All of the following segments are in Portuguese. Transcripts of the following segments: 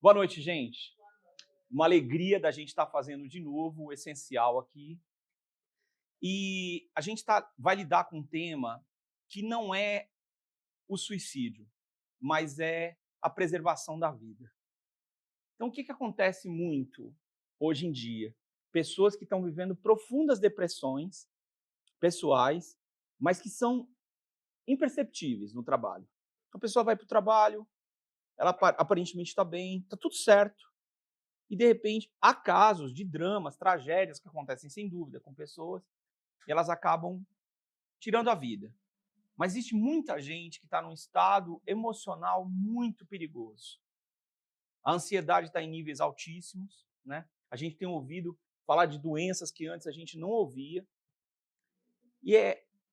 Boa noite, gente. Uma alegria da gente estar fazendo de novo o essencial aqui. E a gente vai lidar com um tema que não é o suicídio, mas é a preservação da vida. Então, o que acontece muito hoje em dia? Pessoas que estão vivendo profundas depressões pessoais, mas que são imperceptíveis no trabalho. A pessoa vai para o trabalho, ela aparentemente está bem, está tudo certo. E, de repente, há casos de dramas, tragédias que acontecem sem dúvida com pessoas e elas acabam tirando a vida. Mas existe muita gente que está num estado emocional muito perigoso. A ansiedade está em níveis altíssimos, né? A gente tem ouvido falar de doenças que antes a gente não ouvia. E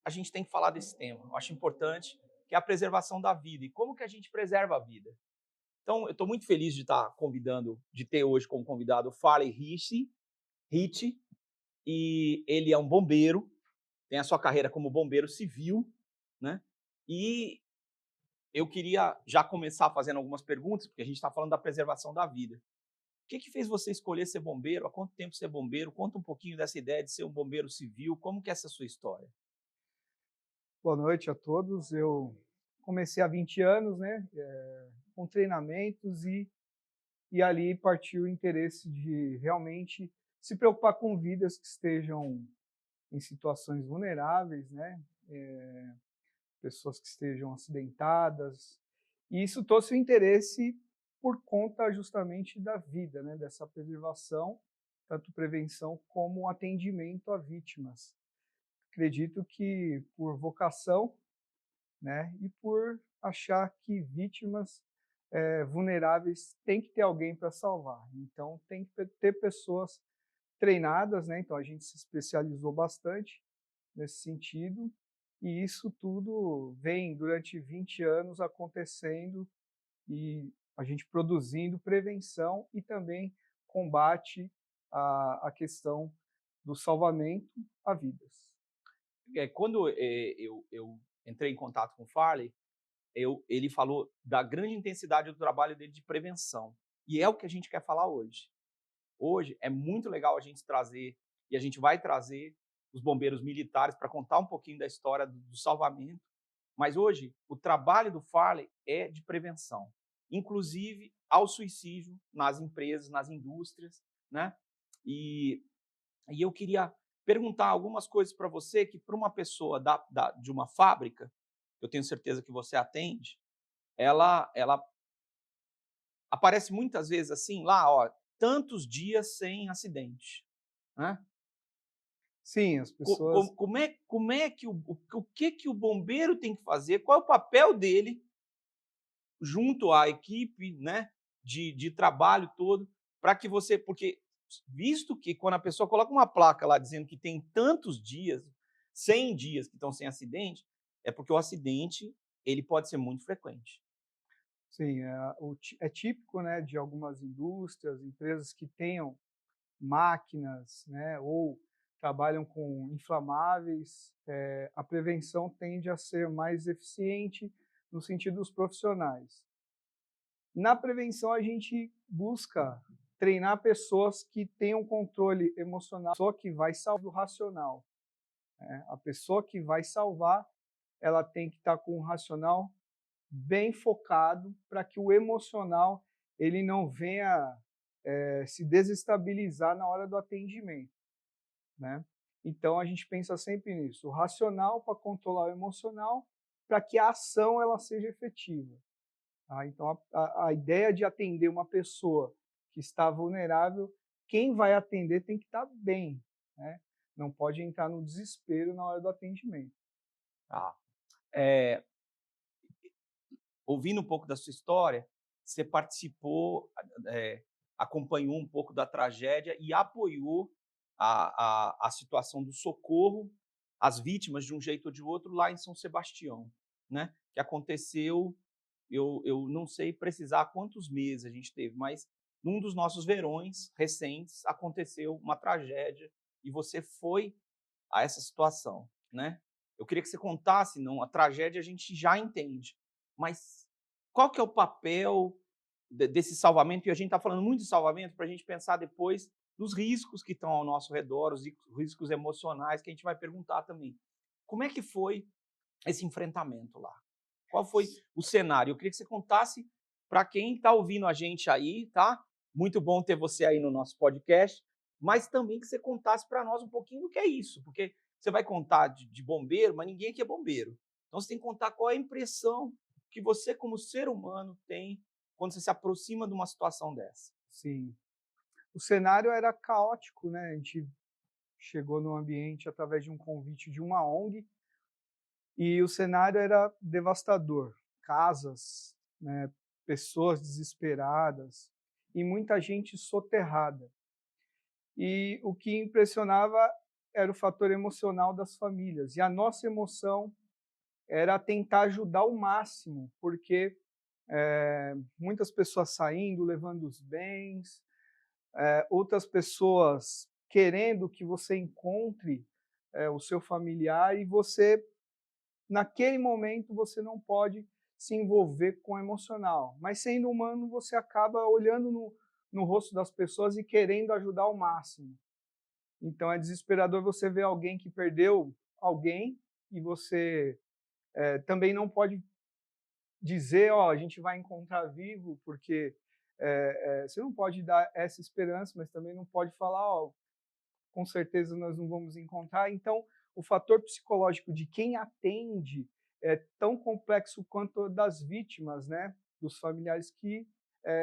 a gente tem que falar desse tema. Eu acho importante, que é a preservação da vida. E como que a gente preserva a vida? Então, eu estou muito feliz de ter hoje como convidado o Farley Ritchie, e ele é um bombeiro, tem a sua carreira como bombeiro civil, né? E eu queria já começar fazendo algumas perguntas, porque a gente está falando da preservação da vida. O que fez você escolher ser bombeiro? Há quanto tempo você é bombeiro? Conta um pouquinho dessa ideia de ser um bombeiro civil. Como que é essa sua história? Boa noite a todos. Eu comecei há 20 anos, né, com treinamentos e ali partiu o interesse de realmente se preocupar com vidas que estejam em situações vulneráveis, né, pessoas que estejam acidentadas. E isso trouxe o interesse por conta justamente da vida, né, dessa preservação, tanto prevenção como atendimento a vítimas. Acredito que por vocação, né, e por achar que vítimas vulneráveis tem que ter alguém para salvar. Então tem que ter pessoas treinadas, né? Então a gente se especializou bastante nesse sentido e isso tudo vem durante 20 anos acontecendo e a gente produzindo prevenção e também combate à questão do salvamento a vidas. Quando eu entrei em contato com o Farley, ele falou da grande intensidade do trabalho dele de prevenção. E é o que a gente quer falar hoje. Hoje é muito legal a gente trazer, e a gente vai trazer, os bombeiros militares para contar um pouquinho da história do salvamento. Mas hoje, o trabalho do Farley é de prevenção, inclusive ao suicídio nas empresas, nas indústrias, né? E, e eu queria perguntar algumas coisas para você que, para uma pessoa de uma fábrica, eu tenho certeza que você atende, ela aparece muitas vezes assim, lá, ó, tantos dias sem acidente, né? Sim, as pessoas. Como é que o que o bombeiro tem que fazer? Qual é o papel dele junto à equipe, né, de trabalho todo, para que você, porque visto que quando a pessoa coloca uma placa lá dizendo que tem tantos dias, 100 dias que estão sem acidente, é porque o acidente ele pode ser muito frequente. Sim, é típico, né, de algumas indústrias, empresas que tenham máquinas, né, ou trabalham com inflamáveis, a prevenção tende a ser mais eficiente no sentido dos profissionais. Na prevenção, a gente busca treinar pessoas que tenham controle emocional, a pessoa que vai salvar do racional, né? A pessoa que vai salvar, ela tem que estar com o racional bem focado para que o emocional ele não venha se desestabilizar na hora do atendimento, né? Então a gente pensa sempre nisso, o racional para controlar o emocional, para que a ação ela seja efetiva. Tá? Então a ideia de atender uma pessoa que está vulnerável, quem vai atender tem que estar bem, né? Não pode entrar no desespero na hora do atendimento. Tá? Ouvindo um pouco da sua história, você participou, acompanhou um pouco da tragédia e apoiou a situação do socorro às vítimas, de um jeito ou de outro, lá em São Sebastião, né? Que aconteceu, eu não sei precisar quantos meses a gente teve, mas num dos nossos verões recentes aconteceu uma tragédia e você foi a essa situação, né? Eu queria que você contasse, não, a tragédia a gente já entende, mas qual que é o papel, desse salvamento, e a gente está falando muito de salvamento para a gente pensar depois dos riscos que estão ao nosso redor, os riscos emocionais, que a gente vai perguntar também. Como é que foi esse enfrentamento lá? Qual foi o cenário? Eu queria que você contasse para quem está ouvindo a gente aí, tá? Muito bom ter você aí no nosso podcast, mas também que você contasse para nós um pouquinho do que é isso, porque você vai contar de bombeiro, mas ninguém aqui é bombeiro. Então você tem que contar qual é a impressão que você, como ser humano, tem quando você se aproxima de uma situação dessa. Sim. O cenário era caótico, né? A gente chegou no ambiente através de um convite de uma ONG e o cenário era devastador. Casas, né, pessoas desesperadas e muita gente soterrada. E o que impressionava era o fator emocional das famílias. E a nossa emoção era tentar ajudar ao máximo, porque muitas pessoas saindo, levando os bens, outras pessoas querendo que você encontre o seu familiar e você, naquele momento, você não pode se envolver com o emocional. Mas sendo humano, você acaba olhando no rosto das pessoas e querendo ajudar ao máximo. Então é desesperador você ver alguém que perdeu alguém e você também não pode dizer, ó, a gente vai encontrar vivo, porque você não pode dar essa esperança, mas também não pode falar, ó, com certeza nós não vamos encontrar. Então, o fator psicológico de quem atende é tão complexo quanto das vítimas, né, dos familiares que,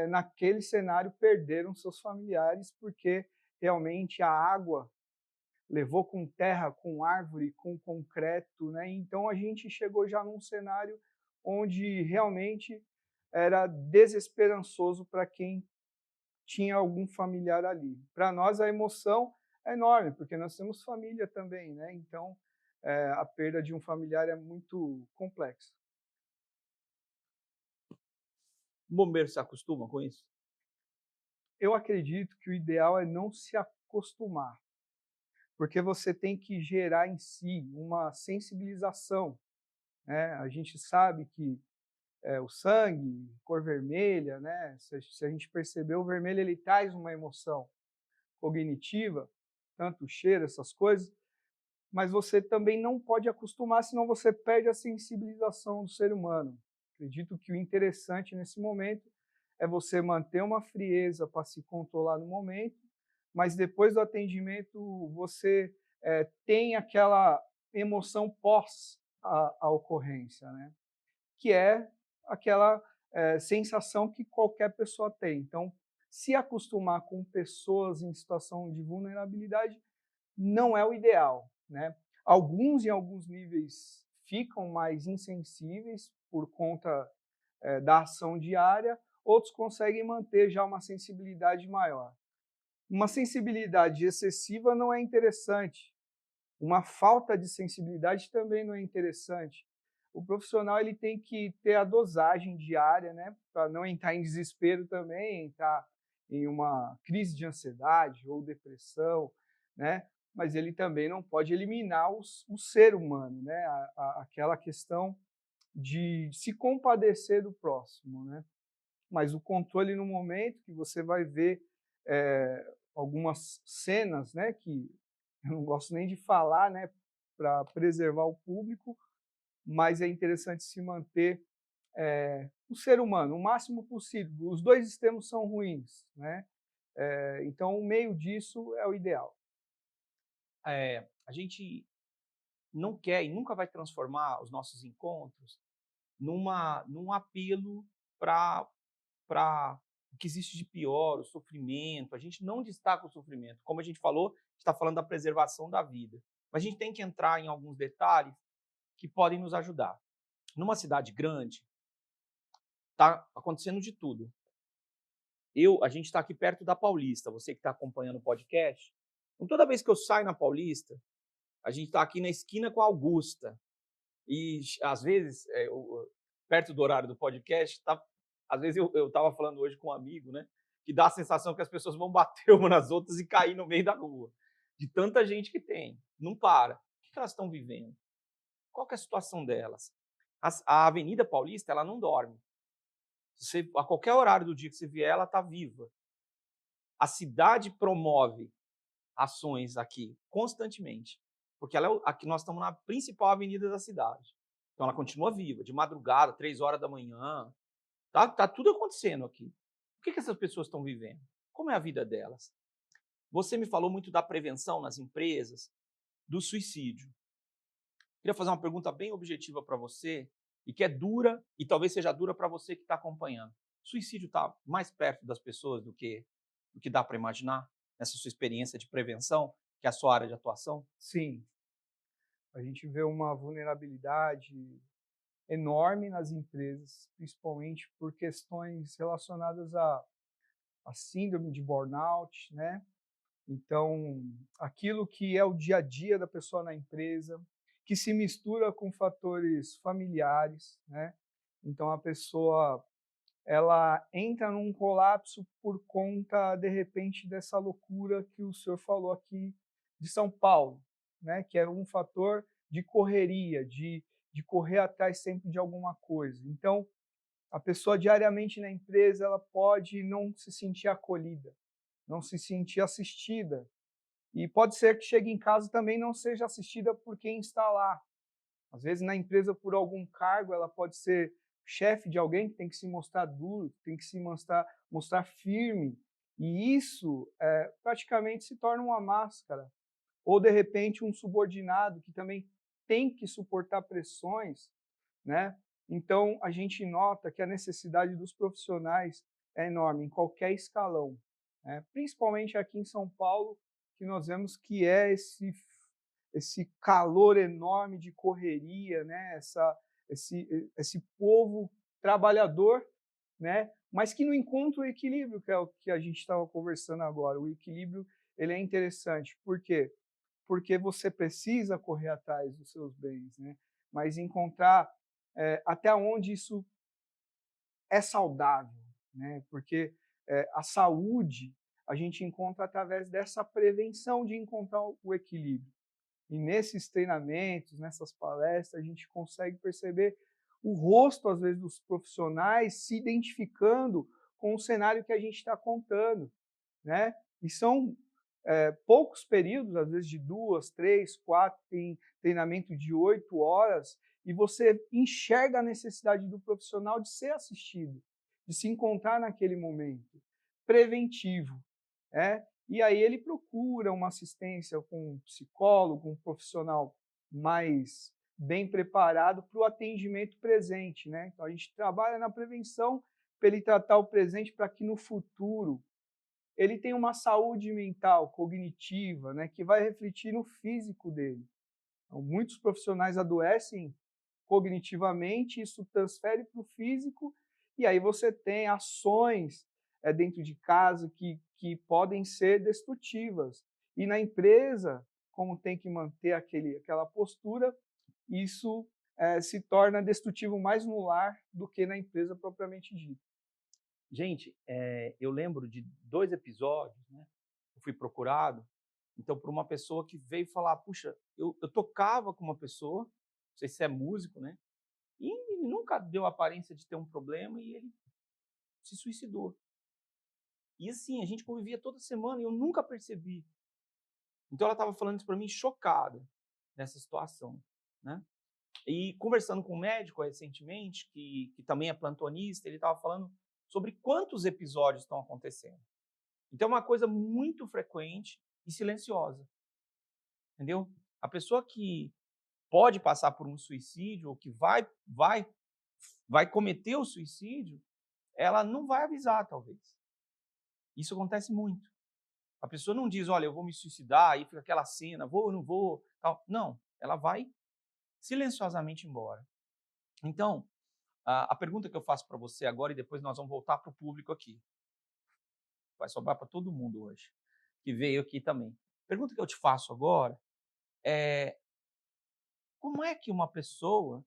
naquele cenário, perderam seus familiares, porque realmente a água levou com terra, com árvore, com concreto, né? Então a gente chegou já num cenário onde realmente era desesperançoso para quem tinha algum familiar ali. Para nós a emoção é enorme, porque nós temos família também, né? Então a perda de um familiar é muito complexa. O bombeiro se acostuma com isso? Eu acredito que o ideal é não se acostumar, porque você tem que gerar em si uma sensibilização, né? A gente sabe que o sangue, cor vermelha, né? Se a gente perceber, o vermelho ele traz uma emoção cognitiva, tanto o cheiro, essas coisas, mas você também não pode acostumar, senão você perde a sensibilização do ser humano. Acredito que o interessante nesse momento é você manter uma frieza para se controlar no momento, mas depois do atendimento você tem aquela emoção pós a ocorrência, né? Que é aquela sensação que qualquer pessoa tem. Então, se acostumar com pessoas em situação de vulnerabilidade não é o ideal, né? Alguns, em alguns níveis, ficam mais insensíveis por conta da ação diária, outros conseguem manter já uma sensibilidade maior. Uma sensibilidade excessiva não é interessante. Uma falta de sensibilidade também não é interessante. O profissional ele tem que ter a dosagem diária, né, para não entrar em desespero também, entrar em uma crise de ansiedade ou depressão, né? Mas ele também não pode eliminar o ser humano, né? Aquela questão de se compadecer do próximo, né? Mas o controle no momento que você vai ver algumas cenas, né, que eu não gosto nem de falar, né, para preservar o público, mas é interessante se manter o ser humano o máximo possível. Os dois extremos são ruins, né? Então, o meio disso é o ideal. A gente não quer e nunca vai transformar os nossos encontros num apelo para o que existe de pior, o sofrimento. A gente não destaca o sofrimento. Como a gente falou, está falando da preservação da vida. Mas a gente tem que entrar em alguns detalhes que podem nos ajudar. Numa cidade grande, está acontecendo de tudo. A gente está aqui perto da Paulista, você que está acompanhando o podcast. Então, toda vez que eu saio na Paulista, a gente está aqui na esquina com a Augusta. E, às vezes, perto do horário do podcast, às vezes eu estava falando hoje com um amigo, né? Que dá a sensação que as pessoas vão bater umas nas outras e cair no meio da rua. De tanta gente que tem. Não para. O que elas estão vivendo? Qual que é a situação delas? A Avenida Paulista, ela não dorme. A qualquer horário do dia que você vier, ela está viva. A cidade promove ações aqui constantemente, porque aqui nós estamos na principal avenida da cidade. Então ela continua viva, de madrugada, 3 horas da manhã. Tá tudo acontecendo aqui. O que essas pessoas estão vivendo? Como é a vida delas? Você me falou muito da prevenção nas empresas, do suicídio. Queria fazer uma pergunta bem objetiva para você, e que é dura, e talvez seja dura para você que está acompanhando. O suicídio está mais perto das pessoas do que dá para imaginar, nessa sua experiência de prevenção, que é a sua área de atuação? Sim, a gente vê uma vulnerabilidade enorme nas empresas, principalmente por questões relacionadas à síndrome de burnout, né? Então, aquilo que é o dia a dia da pessoa na empresa, que se mistura com fatores familiares, né? Então, a pessoa ela entra num colapso por conta, de repente, dessa loucura que o senhor falou aqui de São Paulo, né? Que é um fator de correria, de correr atrás sempre de alguma coisa. Então, a pessoa diariamente na empresa ela pode não se sentir acolhida, não se sentir assistida. E pode ser que chegue em casa e também não seja assistida por quem está lá. Às vezes, na empresa, por algum cargo, ela pode ser chefe de alguém que tem que se mostrar duro, tem que se mostrar firme. E isso praticamente se torna uma máscara. Ou, de repente, um subordinado que também tem que suportar pressões, né? Então, a gente nota que a necessidade dos profissionais é enorme, em qualquer escalão, né? Principalmente aqui em São Paulo, que nós vemos que é esse calor enorme de correria, né? Esse povo trabalhador, né? Mas que não encontra o equilíbrio, que é o que a gente estava conversando agora. O equilíbrio ele é interessante. Por quê? Porque você precisa correr atrás dos seus bens, né? Mas encontrar até onde isso é saudável, né? Porque a saúde a gente encontra através dessa prevenção de encontrar o equilíbrio. E nesses treinamentos, nessas palestras, a gente consegue perceber o rosto, às vezes, dos profissionais se identificando com o cenário que a gente está contando, né? E são poucos períodos, às vezes de 2, 3, 4, tem treinamento de 8 horas, e você enxerga a necessidade do profissional de ser assistido, de se encontrar naquele momento preventivo, né? E aí ele procura uma assistência com um psicólogo, um profissional mais bem preparado para o atendimento presente, né? Então a gente trabalha na prevenção para ele tratar o presente para que no futuro ele tenha uma saúde mental, cognitiva, né, que vai refletir no físico dele. Então, muitos profissionais adoecem cognitivamente, isso transfere para o físico, e aí você tem ações dentro de casa que podem ser destrutivas. E na empresa, como tem que manter aquela postura, isso se torna destrutivo mais no lar do que na empresa propriamente dita. Gente, eu lembro de 2 episódios, né, eu fui procurado, então, por uma pessoa que veio falar: "Puxa, eu tocava com uma pessoa, não sei se é músico, né, e ele nunca deu aparência de ter um problema e ele se suicidou". E assim, a gente convivia toda semana e eu nunca percebi. Então ela estava falando isso para mim chocada, nessa situação, né. E conversando com um médico recentemente, que também é plantonista, ele estava falando sobre quantos episódios estão acontecendo. Então é uma coisa muito frequente e silenciosa, entendeu? A pessoa que pode passar por um suicídio ou que vai cometer o suicídio, ela não vai avisar, talvez. Isso acontece muito. A pessoa não diz: "Olha, eu vou me suicidar", aí fica aquela cena: "Vou ou não vou", tal. Não, ela vai silenciosamente embora. Então, a pergunta que eu faço para você agora, e depois nós vamos voltar para o público aqui. Vai sobrar para todo mundo hoje, que veio aqui também. A pergunta que eu te faço agora é: como é que uma pessoa,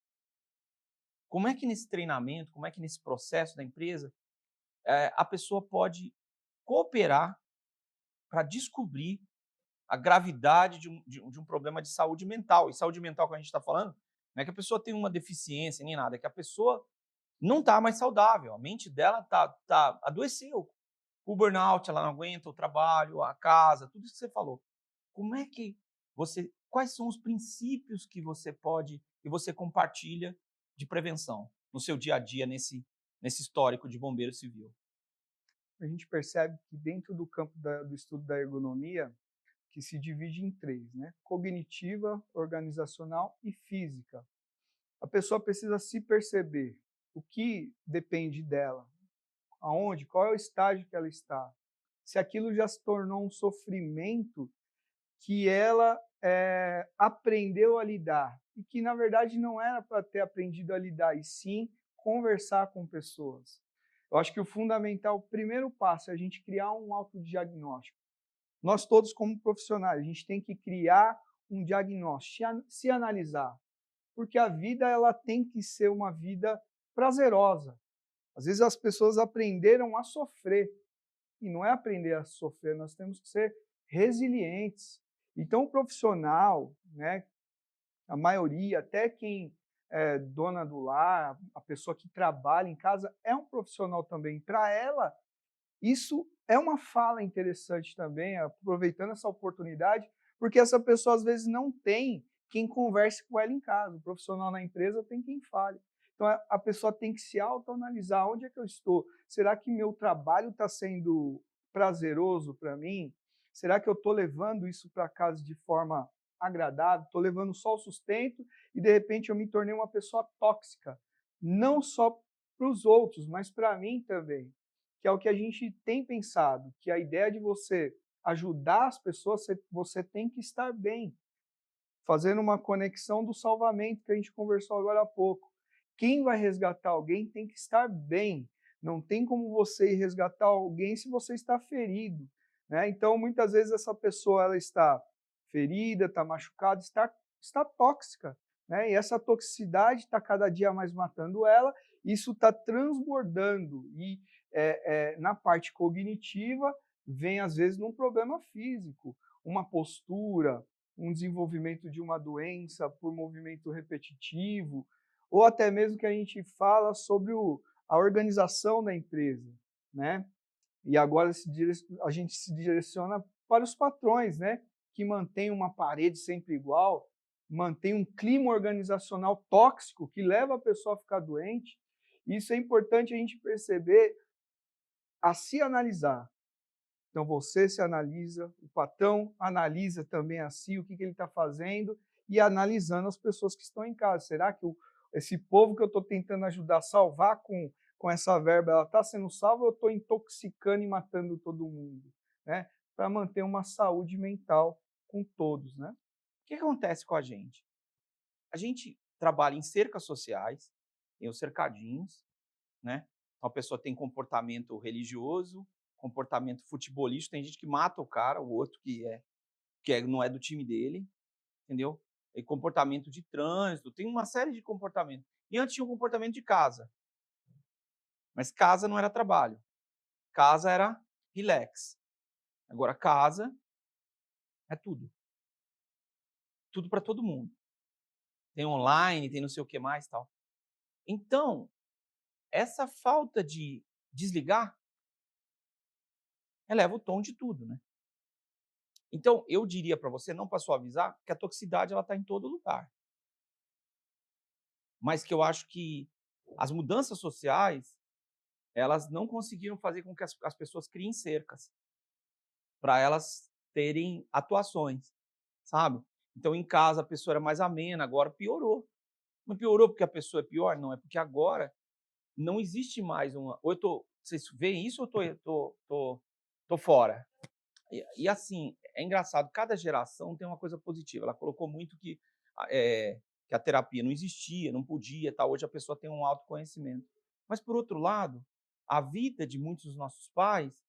como é que nesse treinamento, como é que nesse processo da empresa, a pessoa pode cooperar para descobrir a gravidade de um problema de saúde mental? E saúde mental que a gente está falando, não é que a pessoa tem uma deficiência nem nada, é que a pessoa não está mais saudável. A mente dela adoeceu. O burnout, ela não aguenta o trabalho, a casa, tudo isso que você falou. Como é que quais são os princípios que você compartilha de prevenção no seu dia a dia nesse histórico de bombeiro civil? A gente percebe que dentro do campo do estudo da ergonomia, que se divide em três, né? Cognitiva, organizacional e física. A pessoa precisa se perceber o que depende dela, aonde, qual é o estágio que ela está. Se aquilo já se tornou um sofrimento que ela aprendeu a lidar e que, na verdade, não era para ter aprendido a lidar, e sim conversar com pessoas. Eu acho que o fundamental, o primeiro passo é a gente criar um autodiagnóstico. Nós todos, como profissionais, a gente tem que criar um diagnóstico, se analisar, porque a vida ela tem que ser uma vida prazerosa. Às vezes as pessoas aprenderam a sofrer, e não é aprender a sofrer, nós temos que ser resilientes. Então, o profissional, né, a maioria, até quem é dona do lar, a pessoa que trabalha em casa, é um profissional também. Para ela, isso é uma fala interessante também, aproveitando essa oportunidade, porque essa pessoa às vezes não tem quem converse com ela em casa. O profissional na empresa tem quem fale. Então a pessoa tem que se autoanalisar. Onde é que eu estou? Será que meu trabalho está sendo prazeroso para mim? Será que eu estou levando isso para casa de forma agradável? Estou levando só o sustento e de repente eu me tornei uma pessoa tóxica, não só para os outros, mas para mim também, que é o que a gente tem pensado, que a ideia de você ajudar as pessoas, você tem que estar bem, fazendo uma conexão do salvamento que a gente conversou agora há pouco. Quem vai resgatar alguém tem que estar bem. Não tem como você ir resgatar alguém se você está ferido, né? Então, muitas vezes essa pessoa ela está ferida, está machucada, está tóxica, né? E essa toxicidade está cada dia mais matando ela. Isso está transbordando e na parte cognitiva vem às vezes num problema físico, uma postura, um desenvolvimento de uma doença por movimento repetitivo, ou até mesmo que a gente fala sobre a organização da empresa, né? E agora a gente se direciona para os patrões, né? Que mantém uma parede sempre igual, mantém um clima organizacional tóxico que leva a pessoa a ficar doente. Isso é importante a gente perceber, a se analisar. Então você se analisa, o patrão analisa também a si, o que ele está fazendo, e analisando as pessoas que estão em casa. Será que esse povo que eu estou tentando ajudar a salvar com essa verba, ela está sendo salva ou eu estou intoxicando e matando todo mundo? Né? Para manter uma saúde mental com todos. Né? O que acontece com a gente? A gente trabalha em cercas sociais, tem os cercadinhos, né? Então, a pessoa tem comportamento religioso, comportamento futebolístico, tem gente que mata o cara, o outro não é do time dele, entendeu? E comportamento de trânsito, tem uma série de comportamentos. E antes tinha o comportamento de casa. Mas casa não era trabalho. Casa era relax. Agora casa é tudo. Tudo para todo mundo. Tem online, tem não sei o que mais, tal. Então, essa falta de desligar eleva o tom de tudo, né? Então, eu diria para você, não para suavizar, que a toxicidade ela está em todo lugar. Mas que eu acho que as mudanças sociais, elas não conseguiram fazer com que as pessoas criem cercas para elas terem atuações, sabe? Então, em casa, a pessoa era mais amena, agora piorou. Não piorou porque a pessoa é pior? Não, é porque agora não existe mais uma... Ou vocês veem isso ou tô fora? E assim, é engraçado, cada geração tem uma coisa positiva. Ela colocou muito que a terapia não existia, não podia, tal. Hoje a pessoa tem um autoconhecimento. Mas, por outro lado, a vida de muitos dos nossos pais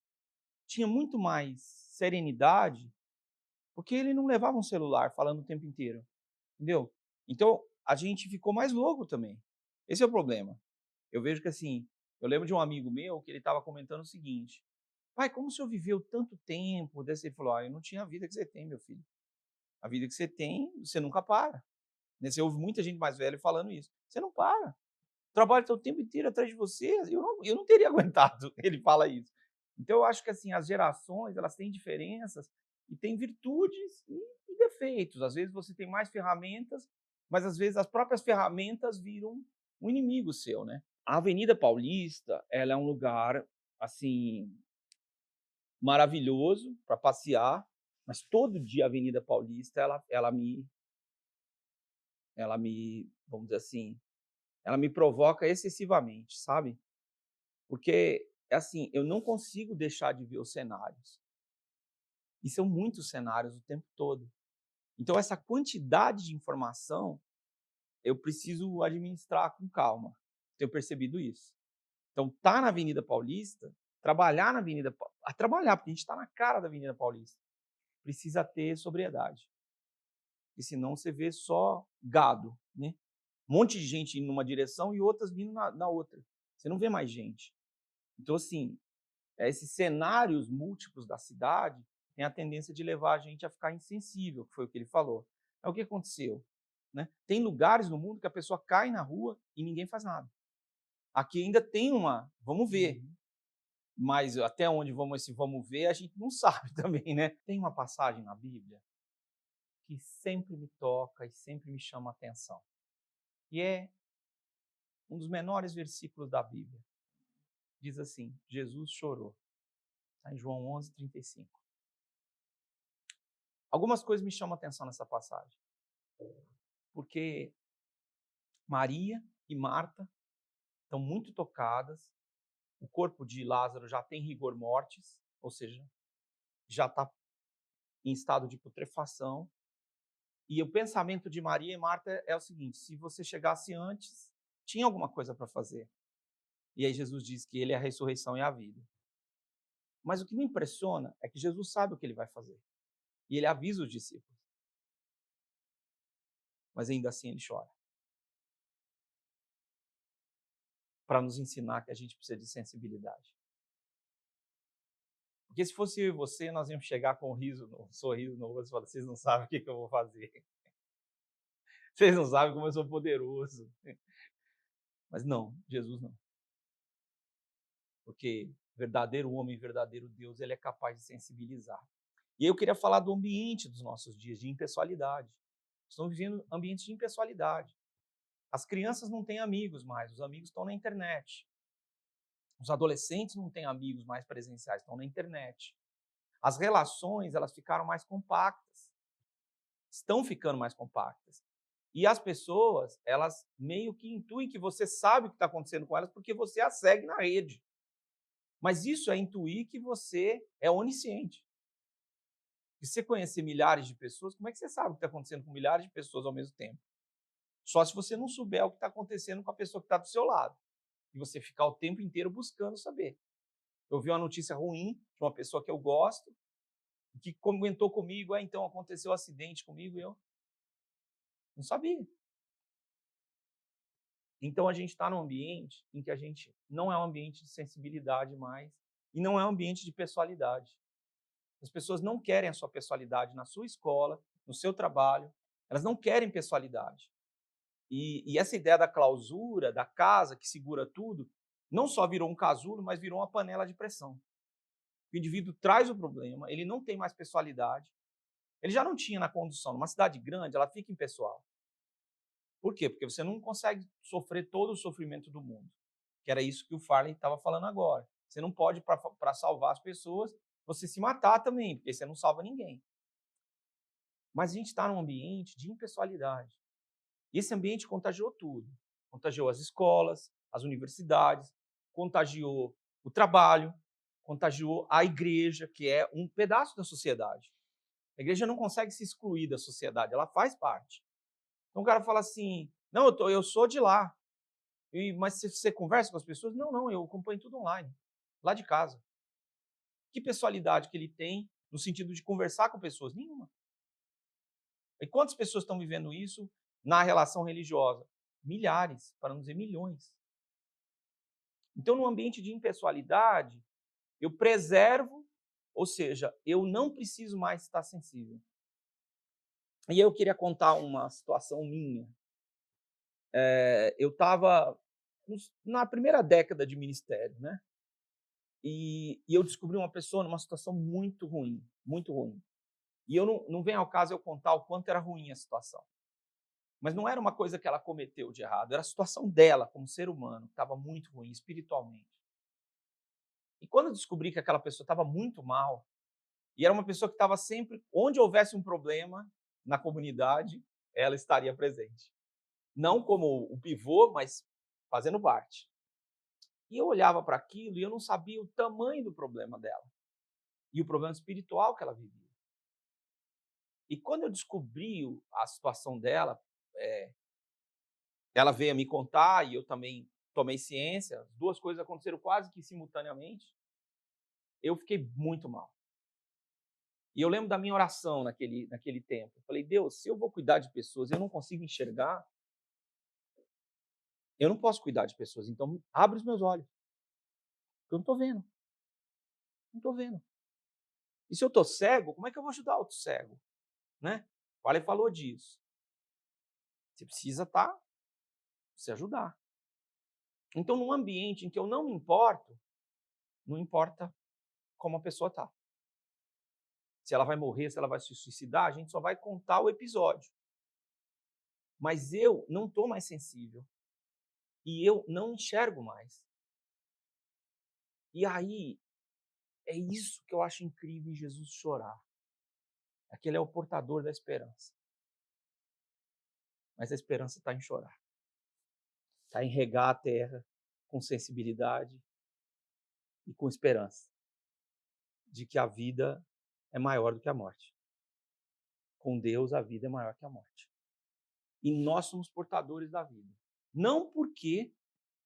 tinha muito mais serenidade, porque ele não levava um celular falando o tempo inteiro, entendeu? Então, a gente ficou mais louco também. Esse é o problema. Eu vejo que, assim, eu lembro de um amigo meu que ele estava comentando o seguinte: pai, como o senhor viveu tanto tempo? Daí ele falou: eu não tinha a vida que você tem, meu filho. A vida que você tem, você nunca para. Né? Você ouve muita gente mais velha falando isso. Você não para. trabalho está o tempo inteiro atrás de você, eu não teria aguentado, ele fala isso. Então eu acho que assim, as gerações, elas têm diferenças e têm virtudes e defeitos. Às vezes você tem mais ferramentas, mas às vezes as próprias ferramentas viram um inimigo seu, né? A Avenida Paulista, ela é um lugar, assim, maravilhoso para passear, mas todo dia a Avenida Paulista, vamos dizer assim, ela me provoca excessivamente, sabe? Porque, assim, eu não consigo deixar de ver os cenários. E são muitos cenários o tempo todo. Então, essa quantidade de informação, eu preciso administrar com calma. Tenho percebido isso. Então, tá na Avenida Paulista, trabalhar na Avenida Paulista, trabalhar, porque a gente está na cara da Avenida Paulista, precisa ter sobriedade. E senão você vê só gado, né? Um monte de gente indo numa direção e outras vindo na outra. Você não vê mais gente. Então, assim, esses cenários múltiplos da cidade têm a tendência de levar a gente a ficar insensível, que foi o que ele falou. É o que aconteceu, né? Tem lugares no mundo que a pessoa cai na rua e ninguém faz nada. Aqui ainda tem vamos ver, mas até onde esse vamos ver, a gente não sabe também, né? Tem uma passagem na Bíblia que sempre me toca e sempre me chama a atenção. E é um dos menores versículos da Bíblia. Diz assim: Jesus chorou. Está em João 11:35. Algumas coisas me chamam a atenção nessa passagem. Porque Maria e Marta estão muito tocadas, o corpo de Lázaro já tem rigor mortis, ou seja, já está em estado de putrefação. E o pensamento de Maria e Marta é o seguinte: se você chegasse antes, tinha alguma coisa para fazer. E aí Jesus diz que ele é a ressurreição e a vida. Mas o que me impressiona é que Jesus sabe o que ele vai fazer. E ele avisa os discípulos. Mas ainda assim ele chora. Para nos ensinar que a gente precisa de sensibilidade. Porque se fosse eu e você, nós íamos chegar com um sorriso no rosto e falar: vocês não sabem o que eu vou fazer. Vocês não sabem como eu sou poderoso. Mas não, Jesus não. Porque verdadeiro homem, verdadeiro Deus, ele é capaz de sensibilizar. E aí eu queria falar do ambiente dos nossos dias, de impessoalidade. Estamos vivendo ambientes de impessoalidade. As crianças não têm amigos mais, os amigos estão na internet. Os adolescentes não têm amigos mais presenciais, estão na internet. As relações, elas ficaram mais compactas. Estão ficando mais compactas. E as pessoas, elas meio que intuem que você sabe o que está acontecendo com elas porque você as segue na rede. Mas isso é intuir que você é onisciente. Se você conhecer milhares de pessoas, como é que você sabe o que está acontecendo com milhares de pessoas ao mesmo tempo? Só se você não souber o que está acontecendo com a pessoa que está do seu lado. E você ficar o tempo inteiro buscando saber. Eu vi uma notícia ruim de uma pessoa que eu gosto, que comentou comigo: então aconteceu um acidente comigo, e eu não sabia. Então a gente está num ambiente em que a gente não é um ambiente de sensibilidade mais, e não é um ambiente de pessoalidade. As pessoas não querem a sua pessoalidade na sua escola, no seu trabalho, elas não querem pessoalidade. E essa ideia da clausura, da casa que segura tudo, não só virou um casulo, mas virou uma panela de pressão. O indivíduo traz o problema, ele não tem mais pessoalidade, ele já não tinha na condução. Numa cidade grande, ela fica impessoal. Por quê? Porque você não consegue sofrer todo o sofrimento do mundo. Que era isso que o Farley estava falando agora. Você não pode, para salvar as pessoas, você se matar também, porque você não salva ninguém. Mas a gente está num ambiente de impessoalidade. E esse ambiente contagiou tudo. Contagiou as escolas, as universidades, contagiou o trabalho, contagiou a igreja, que é um pedaço da sociedade. A igreja não consegue se excluir da sociedade, ela faz parte. Então o cara fala assim: não, eu sou de lá. Mas se você conversa com as pessoas, não, eu acompanho tudo online, lá de casa. Que pessoalidade que ele tem no sentido de conversar com pessoas? Nenhuma. E quantas pessoas estão vivendo isso na relação religiosa? Milhares, para não dizer milhões. Então, no ambiente de impessoalidade, eu preservo, ou seja, eu não preciso mais estar sensível. E eu queria contar uma situação minha. Eu estava na primeira década de ministério, né? E eu descobri uma pessoa numa situação muito ruim, muito ruim. E eu não vem ao caso eu contar o quanto era ruim a situação. Mas não era uma coisa que ela cometeu de errado, era a situação dela como ser humano, que estava muito ruim espiritualmente. E quando eu descobri que aquela pessoa estava muito mal, e era uma pessoa que estava sempre, onde houvesse um problema na comunidade, ela estaria presente. Não como o pivô, mas fazendo parte. E eu olhava para aquilo e eu não sabia o tamanho do problema dela. E o problema espiritual que ela vivia. E quando eu descobri a situação dela, ela veio a me contar e eu também tomei ciência. As duas coisas aconteceram quase que simultaneamente. Eu fiquei muito mal. E eu lembro da minha oração naquele tempo. Eu falei, Deus, se eu vou cuidar de pessoas e eu não consigo enxergar, eu não posso cuidar de pessoas. Então, abre os meus olhos. Porque eu não estou vendo. Não estou vendo. E se eu estou cego, como é que eu vou ajudar outro cego? Né? O Ale falou disso. Você precisa se ajudar. Então, num ambiente em que eu não me importo, não importa como a pessoa está. Se ela vai morrer, se ela vai se suicidar, a gente só vai contar o episódio. Mas eu não estou mais sensível. E eu não enxergo mais. E aí, é isso que eu acho incrível em Jesus chorar. É que ele é o portador da esperança. Mas a esperança está em chorar. Está em regar a terra com sensibilidade e com esperança de que a vida é maior do que a morte. Com Deus, a vida é maior que a morte. E nós somos portadores da vida. Não porque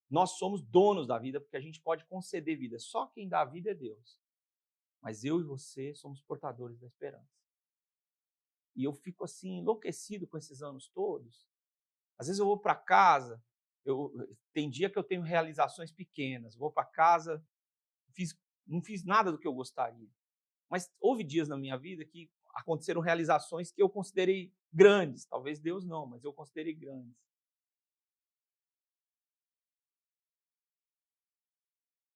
nós somos donos da vida, porque a gente pode conceder vida. Só quem dá a vida é Deus. Mas eu e você somos portadores da esperança. E eu fico assim, enlouquecido com esses anos todos. Às vezes eu vou para casa, tem dia que eu tenho realizações pequenas, vou para casa, não fiz nada do que eu gostaria. Mas houve dias na minha vida que aconteceram realizações que eu considerei grandes. Talvez Deus não, mas eu considerei grandes.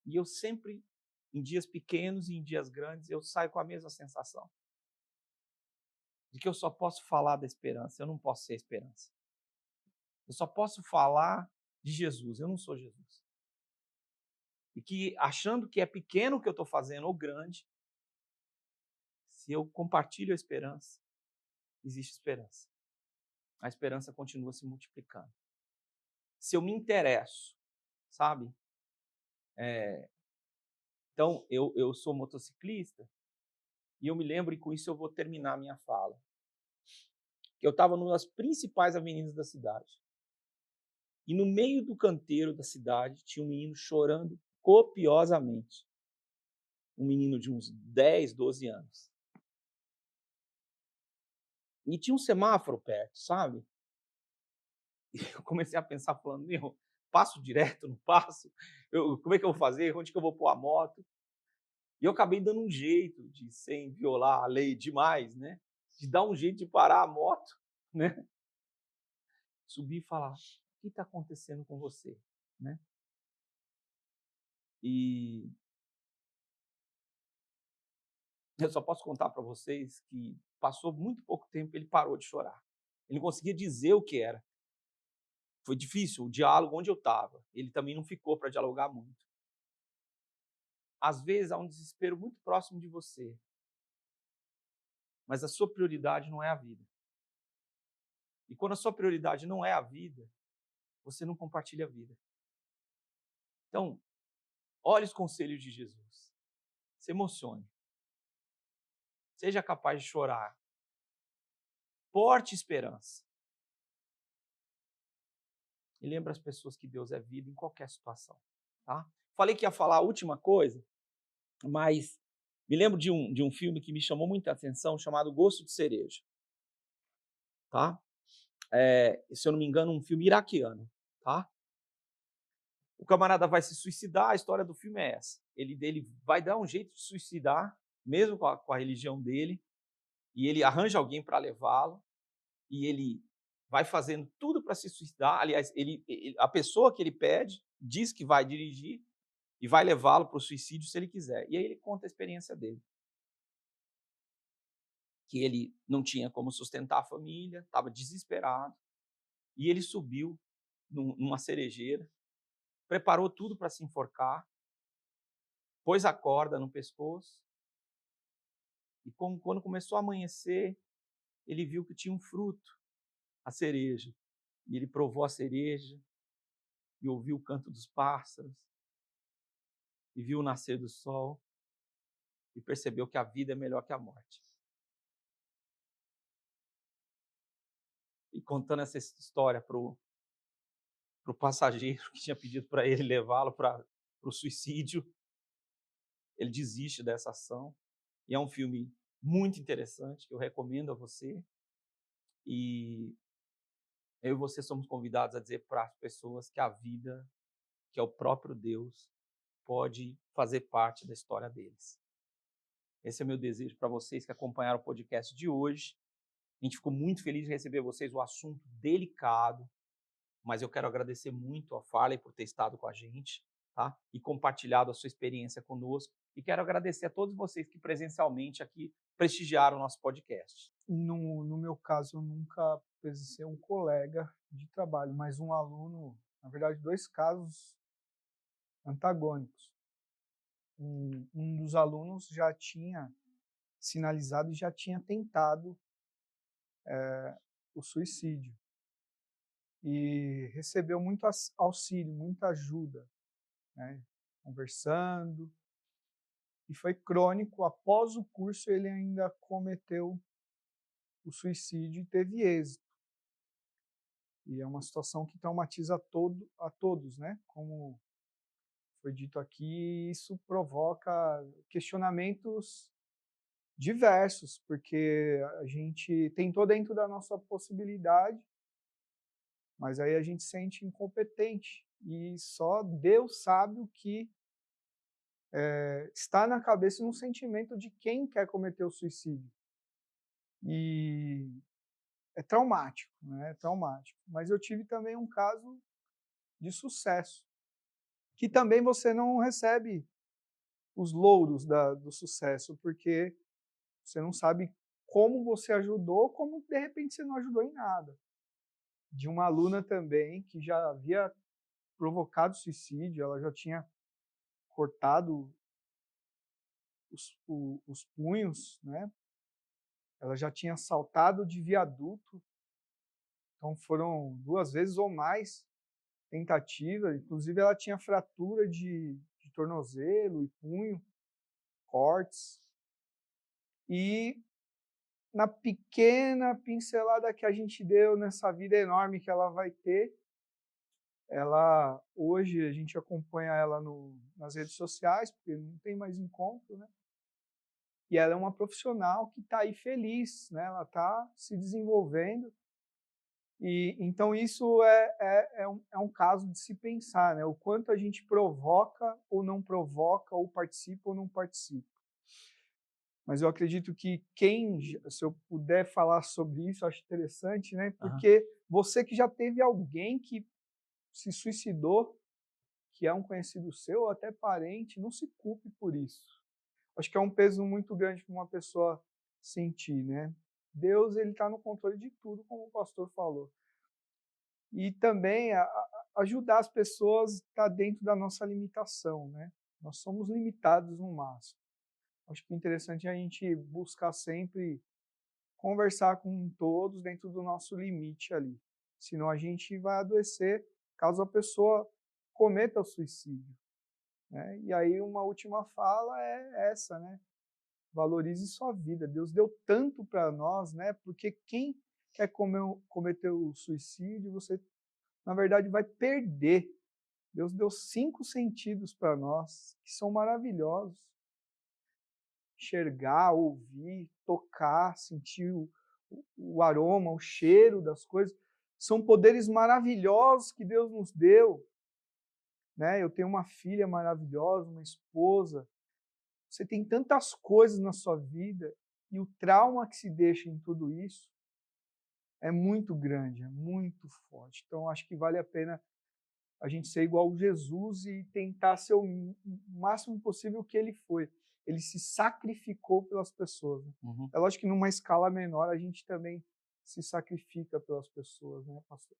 E eu sempre, em dias pequenos e em dias grandes, eu saio com a mesma sensação. De que eu só posso falar da esperança, eu não posso ser a esperança. Eu só posso falar de Jesus, eu não sou Jesus. E que achando que é pequeno o que eu estou fazendo ou grande, se eu compartilho a esperança, existe esperança. A esperança continua se multiplicando. Se eu me interesso, sabe? Então, eu sou motociclista e eu me lembro, e com isso eu vou terminar a minha fala, que eu estava numa das principais avenidas da cidade. E no meio do canteiro da cidade tinha um menino chorando copiosamente. Um menino de uns 10, 12 anos. E tinha um semáforo perto, sabe? E eu comecei a pensar, falando, meu, passo direto, não passo? Como é que eu vou fazer? Onde que eu vou pôr a moto? E eu acabei dando um jeito de, sem violar a lei demais, né? De dar um jeito de parar a moto, né? Subir e falar, o que está acontecendo com você? Né? E eu só posso contar para vocês que passou muito pouco tempo, ele parou de chorar. Ele não conseguia dizer o que era. Foi difícil o diálogo onde eu estava. Ele também não ficou para dialogar muito. Às vezes há um desespero muito próximo de você, mas a sua prioridade não é a vida. E quando a sua prioridade não é a vida, você não compartilha a vida. Então, olhe os conselhos de Jesus. Se emocione. Seja capaz de chorar. Porte esperança. E lembre as pessoas que Deus é vida em qualquer situação. Tá? Falei que ia falar a última coisa, mas me lembro de um filme que me chamou muita atenção, chamado Gosto de Cereja. Tá? Se eu não me engano, um filme iraquiano. Tá? O camarada vai se suicidar, a história do filme é essa. Ele vai dar um jeito de suicidar, mesmo com a religião dele, e ele arranja alguém para levá-lo, e ele vai fazendo tudo para se suicidar. Aliás, a pessoa que ele pede diz que vai dirigir e vai levá-lo para o suicídio se ele quiser. E aí ele conta a experiência dele. Que ele não tinha como sustentar a família, estava desesperado, e ele subiu numa cerejeira, preparou tudo para se enforcar, pôs a corda no pescoço, e quando começou a amanhecer, ele viu que tinha um fruto, a cereja. E ele provou a cereja, e ouviu o canto dos pássaros, e viu o nascer do sol, e percebeu que a vida é melhor que a morte. E contando essa história para o passageiro que tinha pedido para ele levá-lo para o suicídio, ele desiste dessa ação. E é um filme muito interessante, que eu recomendo a você. E eu e você somos convidados a dizer para as pessoas que a vida, que é o próprio Deus, pode fazer parte da história deles. Esse é o meu desejo para vocês que acompanharam o podcast de hoje. A gente ficou muito feliz de receber vocês, o assunto delicado, mas eu quero agradecer muito a Farley por ter estado com a gente, tá? E compartilhado a sua experiência conosco. E quero agradecer a todos vocês que presencialmente aqui prestigiaram o nosso podcast. No meu caso, eu nunca presenciei um colega de trabalho, mas um aluno, na verdade, 2 casos antagônicos. Um dos alunos já tinha sinalizado e já tinha tentado o suicídio. E recebeu muito auxílio, muita ajuda, né? Conversando. E foi crônico. Após o curso, ele ainda cometeu o suicídio e teve êxito. E é uma situação que traumatiza a todos, né? Como foi dito aqui, isso provoca questionamentos diversos, porque a gente tentou dentro da nossa possibilidade, mas aí a gente se sente incompetente. E só Deus sabe o que está na cabeça e no sentimento de quem quer cometer o suicídio. E é traumático, né? É traumático. Mas eu tive também um caso de sucesso, que também você não recebe os louros do sucesso, porque você não sabe como você ajudou, como de repente você não ajudou em nada. De uma aluna também que já havia provocado suicídio, ela já tinha cortado os punhos, né? Ela já tinha saltado de viaduto, então foram 2 vezes ou mais tentativas, inclusive ela tinha fratura de tornozelo e punho, cortes. E na pequena pincelada que a gente deu nessa vida enorme que ela vai ter, ela hoje a gente acompanha ela nas redes sociais, porque não tem mais encontro, né? E ela é uma profissional que está aí feliz, né? Ela está se desenvolvendo. E então isso é um caso de se pensar, né? O quanto a gente provoca ou não provoca, ou participa ou não participa. Mas eu acredito que se eu puder falar sobre isso, eu acho interessante, né? Porque você que já teve alguém que se suicidou, que é um conhecido seu ou até parente, não se culpe por isso. Acho que é um peso muito grande para uma pessoa sentir, né? Deus, ele está no controle de tudo, como o pastor falou. E também ajudar as pessoas está dentro da nossa limitação, né? Nós somos limitados no máximo. Acho que é interessante a gente buscar sempre conversar com todos dentro do nosso limite ali. Senão a gente vai adoecer caso a pessoa cometa o suicídio, né? E aí uma última fala é essa, né? Valorize sua vida. Deus deu tanto para nós, né? Porque quem quer cometer o suicídio, você, na verdade, vai perder. Deus deu 5 sentidos para nós, que são maravilhosos. Enxergar, ouvir, tocar, sentir o aroma, o cheiro das coisas. São poderes maravilhosos que Deus nos deu. Né? Eu tenho uma filha maravilhosa, uma esposa. Você tem tantas coisas na sua vida e o trauma que se deixa em tudo isso é muito grande, é muito forte. Então, acho que vale a pena a gente ser igual Jesus e tentar ser o máximo possível que ele foi. Ele se sacrificou pelas pessoas. Né? Uhum. É lógico que numa escala menor a gente também se sacrifica pelas pessoas, né, pastor?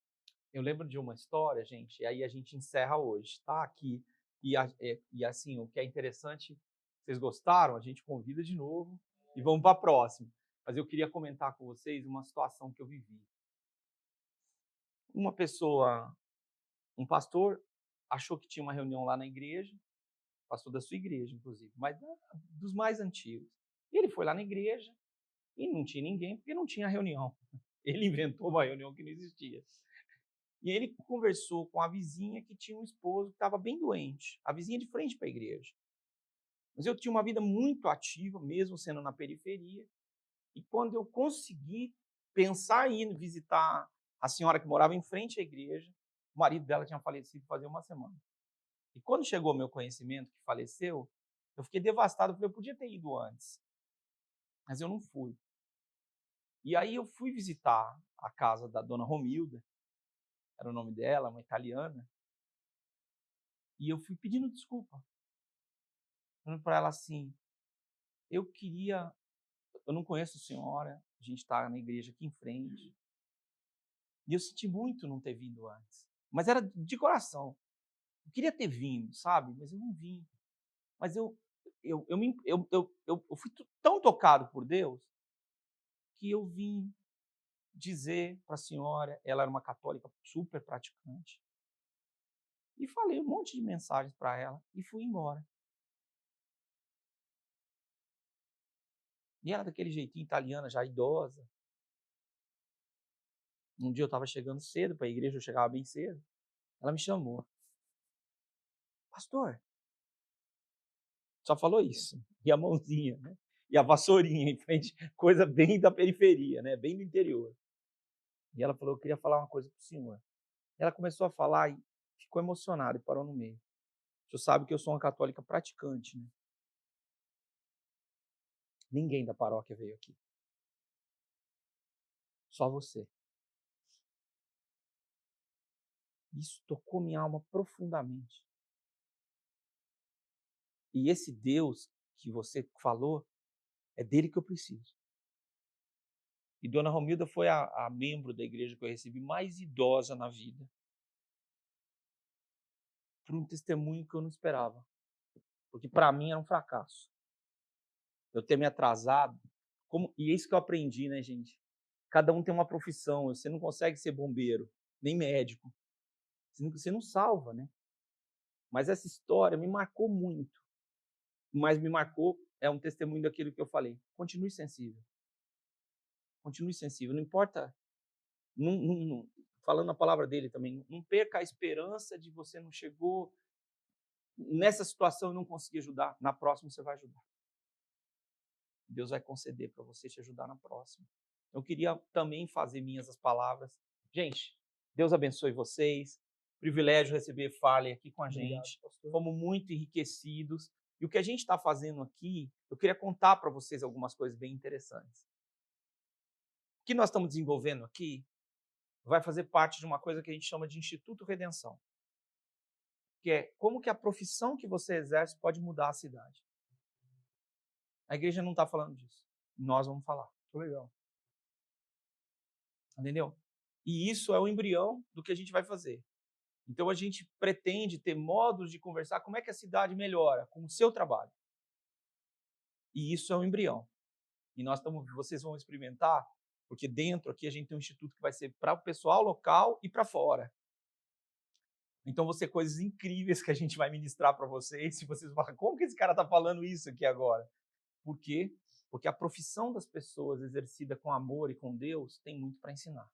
Eu lembro de uma história, gente, e aí a gente encerra hoje, tá? Aqui. E assim, o que é interessante, vocês gostaram? A gente convida de novo e vamos para a próxima. Mas eu queria comentar com vocês uma situação que eu vivi. Uma pessoa, um pastor, achou que tinha uma reunião lá na igreja, pastor da sua igreja, inclusive, mas dos mais antigos. E ele foi lá na igreja e não tinha ninguém, porque não tinha reunião. Ele inventou uma reunião que não existia. E ele conversou com a vizinha que tinha um esposo que estava bem doente, a vizinha de frente para a igreja. Mas eu tinha uma vida muito ativa, mesmo sendo na periferia, e quando eu consegui pensar em ir visitar a senhora que morava em frente à igreja, o marido dela tinha falecido fazia uma semana. E quando chegou ao meu conhecimento que faleceu, eu fiquei devastado, porque eu podia ter ido antes, mas eu não fui. E aí eu fui visitar a casa da dona Romilda, era o nome dela, uma italiana, e eu fui pedindo desculpa, falando para ela assim, eu não conheço a senhora, a gente está na igreja aqui em frente, e eu senti muito não ter vindo antes, mas era de coração. Eu queria ter vindo, sabe? Mas eu não vim. Mas eu fui tão tocado por Deus que eu vim dizer para a senhora, ela era uma católica super praticante, e falei um monte de mensagens para ela e fui embora. E ela daquele jeitinho italiana, já idosa. Um dia eu estava chegando cedo para a igreja, eu chegava bem cedo. Ela me chamou. Pastor, só falou isso. E a mãozinha, né? E a vassourinha em frente, coisa bem da periferia, né? Bem do interior. E ela falou, eu queria falar uma coisa para o senhor. Ela começou a falar e ficou emocionada e parou no meio. O senhor sabe que eu sou uma católica praticante, né? Ninguém da paróquia veio aqui. Só você. Isso tocou minha alma profundamente. E esse Deus que você falou, é dele que eu preciso. E Dona Romilda foi a membro da igreja que eu recebi mais idosa na vida. Por um testemunho que eu não esperava. Porque para mim era um fracasso. Eu ter me atrasado. E é isso que eu aprendi, né, gente? Cada um tem uma profissão. Você não consegue ser bombeiro, nem médico. Você não salva, né? Mas essa história me marcou muito. Mas me marcou, é um testemunho daquilo que eu falei. Continue sensível. Continue sensível. Não importa. Falando a palavra dele também, não perca a esperança de você não chegou nessa situação e não conseguir ajudar. Na próxima você vai ajudar. Deus vai conceder para você te ajudar na próxima. Eu queria também fazer minhas as palavras. Gente, Deus abençoe vocês. Privilégio receber Farley aqui com a gente. Fomos muito enriquecidos. E o que a gente está fazendo aqui, eu queria contar para vocês algumas coisas bem interessantes. O que nós estamos desenvolvendo aqui vai fazer parte de uma coisa que a gente chama de Instituto Redenção. Que é como que a profissão que você exerce pode mudar a cidade. A igreja não está falando disso. Nós vamos falar. Legal. Entendeu? E isso é o embrião do que a gente vai fazer. Então a gente pretende ter modos de conversar como é que a cidade melhora com o seu trabalho. E isso é o embrião. E vocês vão experimentar, porque dentro aqui a gente tem um instituto que vai ser para o pessoal local e para fora. Então vão ser coisas incríveis que a gente vai ministrar para vocês. Se vocês falam, como que esse cara está falando isso aqui agora? Por quê? Porque a profissão das pessoas exercida com amor e com Deus tem muito para ensinar.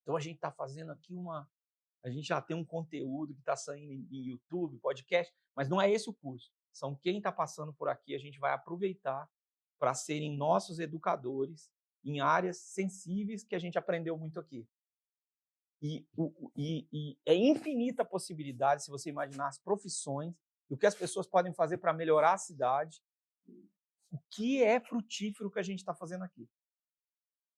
Então a gente está fazendo aqui a gente já tem um conteúdo que está saindo em YouTube, podcast, mas não é esse o curso. São quem está passando por aqui, a gente vai aproveitar para serem nossos educadores em áreas sensíveis que a gente aprendeu muito aqui. E é infinita a possibilidade, se você imaginar as profissões, e o que as pessoas podem fazer para melhorar a cidade, o que é frutífero que a gente está fazendo aqui.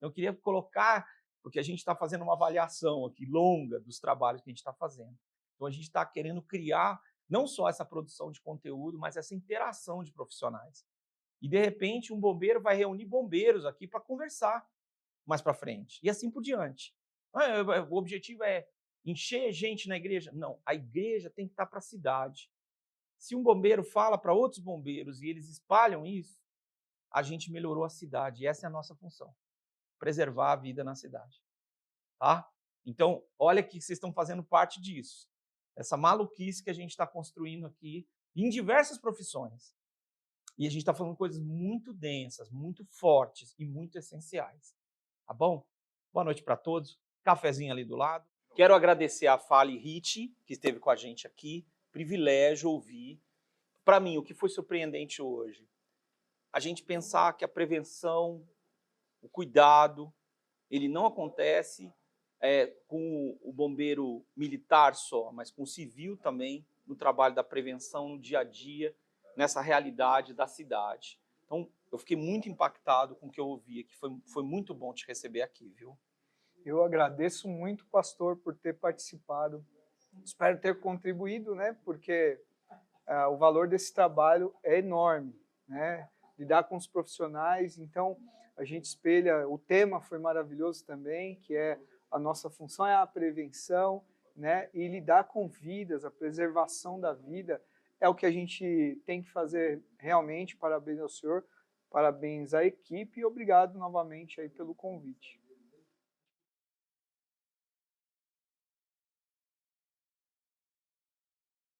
Eu queria colocar porque a gente está fazendo uma avaliação aqui longa dos trabalhos que a gente está fazendo. Então, a gente está querendo criar não só essa produção de conteúdo, mas essa interação de profissionais. E, de repente, um bombeiro vai reunir bombeiros aqui para conversar mais para frente. E assim por diante. O objetivo é encher gente na igreja? Não, a igreja tem que estar para a cidade. Se um bombeiro fala para outros bombeiros e eles espalham isso, a gente melhorou a cidade. E essa é a nossa função. Preservar a vida na cidade. Tá? Então, olha que vocês estão fazendo parte disso. Essa maluquice que a gente está construindo aqui em diversas profissões. E a gente está falando coisas muito densas, muito fortes e muito essenciais. Tá bom? Boa noite para todos. Cafezinho ali do lado. Quero agradecer a Fale Hit, que esteve com a gente aqui. Privilégio ouvir. Para mim, o que foi surpreendente hoje? A gente pensar que a prevenção, o cuidado, ele não acontece com o bombeiro militar só, mas com o civil também, no trabalho da prevenção, no dia a dia, nessa realidade da cidade. Então, eu fiquei muito impactado com o que eu ouvi aqui. Foi muito bom te receber aqui, viu? Eu agradeço muito, pastor, por ter participado. Espero ter contribuído, né? Porque o valor desse trabalho é enorme, né? Lidar com os profissionais. Então, a gente espelha. O tema foi maravilhoso também, que é a nossa função é a prevenção, né? E lidar com vidas, a preservação da vida é o que a gente tem que fazer realmente. Parabéns ao senhor, parabéns à equipe e obrigado novamente aí pelo convite.